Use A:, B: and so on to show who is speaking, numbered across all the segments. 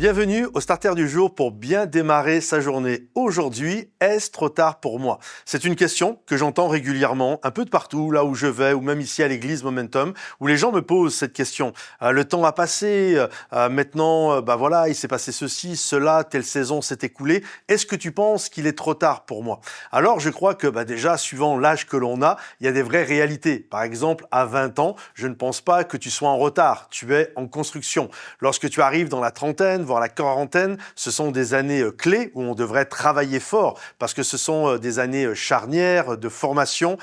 A: Bienvenue au Starter du jour pour bien démarrer sa journée. Aujourd'hui, est-ce trop tard pour moi? C'est une question que j'entends régulièrement, un peu de partout, là où je vais, ou même ici à l'église Momentum, où les gens me posent cette question. Le temps a passé, maintenant, voilà, il s'est passé ceci, cela, telle saison s'est écoulée. Est-ce que tu penses qu'il est trop tard pour moi? Alors, je crois que déjà, suivant l'âge que l'on a, il y a des vraies réalités. Par exemple, à 20 ans, je ne pense pas que tu sois en retard. Tu es en construction. Lorsque tu arrives dans la trentaine, voire la quarantaine, ce sont des années clés où on devrait travailler fort parce que ce sont des années charnières de formation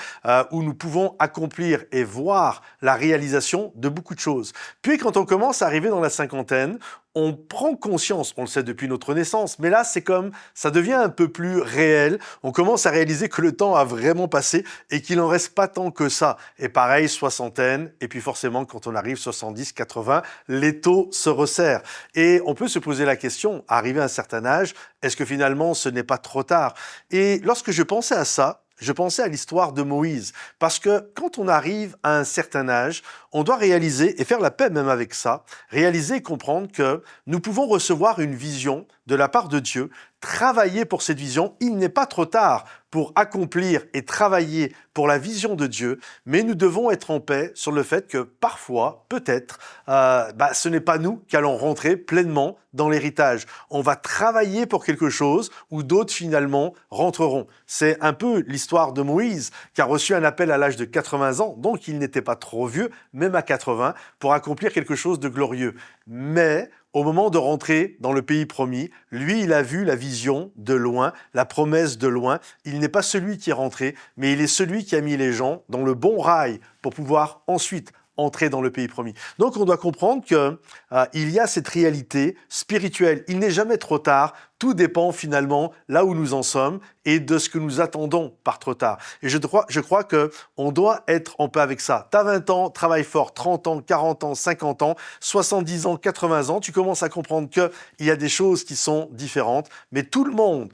A: où nous pouvons accomplir et voir la réalisation de beaucoup de choses. Puis quand on commence à arriver dans la cinquantaine, on prend conscience, on le sait depuis notre naissance, mais là c'est comme, ça devient un peu plus réel, on commence à réaliser que le temps a vraiment passé et qu'il n'en reste pas tant que ça. Et pareil, soixantaine, et puis forcément quand on arrive 70, 80, les taux se resserrent. Et on peut se poser la question, arrivé à un certain âge, est-ce que finalement ce n'est pas trop tard? Et lorsque je pensais à ça, je pensais à l'histoire de Moïse, parce que quand on arrive à un certain âge, on doit réaliser, et faire la paix même avec ça, réaliser et comprendre que nous pouvons recevoir une vision de la part de Dieu, travailler pour cette vision. Il n'est pas trop tard pour accomplir et travailler pour la vision de Dieu, mais nous devons être en paix sur le fait que parfois, peut-être, ce n'est pas nous qui allons rentrer pleinement dans l'héritage. On va travailler pour quelque chose où d'autres finalement rentreront. C'est un peu l'histoire de Moïse qui a reçu un appel à l'âge de 80 ans, donc il n'était pas trop vieux, même à 80, pour accomplir quelque chose de glorieux. Mais au moment de rentrer dans le pays promis, lui, il a vu la vision de loin, la promesse de loin. Il n'est pas celui qui est rentré, mais il est celui qui a mis les gens dans le bon rail pour pouvoir ensuite entrer dans le pays promis. Donc on doit comprendre qu'il y a cette réalité spirituelle. Il n'est jamais trop tard. Tout dépend finalement là où nous en sommes et de ce que nous attendons par trop tard. Et je crois qu'on doit être en paix avec ça. Tu as 20 ans, travaille fort, 30 ans, 40 ans, 50 ans, 70 ans, 80 ans, tu commences à comprendre qu'il y a des choses qui sont différentes. Mais tout le monde,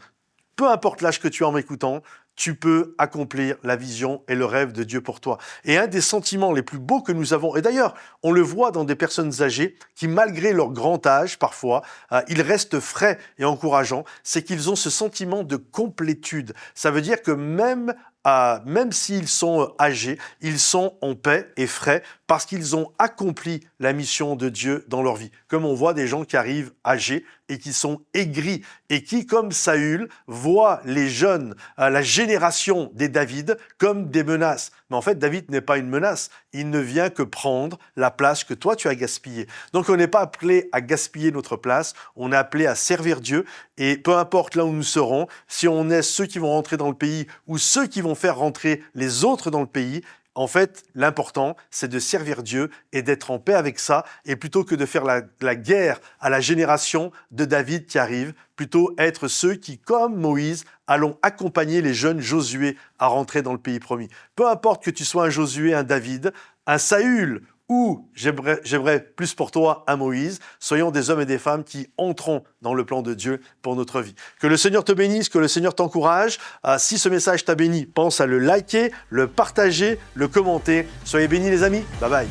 A: peu importe l'âge que tu as en m'écoutant, tu peux accomplir la vision et le rêve de Dieu pour toi. Et un des sentiments les plus beaux que nous avons, et d'ailleurs, on le voit dans des personnes âgées qui, malgré leur grand âge, parfois, ils restent frais et encourageants, c'est qu'ils ont ce sentiment de complétude. Ça veut dire que même s'ils sont âgés, ils sont en paix et frais parce qu'ils ont accompli la mission de Dieu dans leur vie. Comme on voit des gens qui arrivent âgés et qui sont aigris et qui, comme Saül, voient les jeunes, la génération des David, comme des menaces. Mais en fait, David n'est pas une menace. Il ne vient que prendre la place que toi, tu as gaspillée. Donc, on n'est pas appelé à gaspiller notre place. On est appelé à servir Dieu. Et peu importe là où nous serons, si on est ceux qui vont rentrer dans le pays ou ceux qui vont faire rentrer les autres dans le pays, en fait, l'important, c'est de servir Dieu et d'être en paix avec ça. Et plutôt que de faire la guerre à la génération de David qui arrive, plutôt être ceux qui, comme Moïse, allons accompagner les jeunes Josué à rentrer dans le pays promis. Peu importe que tu sois un Josué, un David, un Saül, ou j'aimerais plus pour toi un Moïse, soyons des hommes et des femmes qui entrons dans le plan de Dieu pour notre vie. Que le Seigneur te bénisse, que le Seigneur t'encourage. Si ce message t'a béni, pense à le liker, le partager, le commenter. Soyez bénis les amis, bye bye.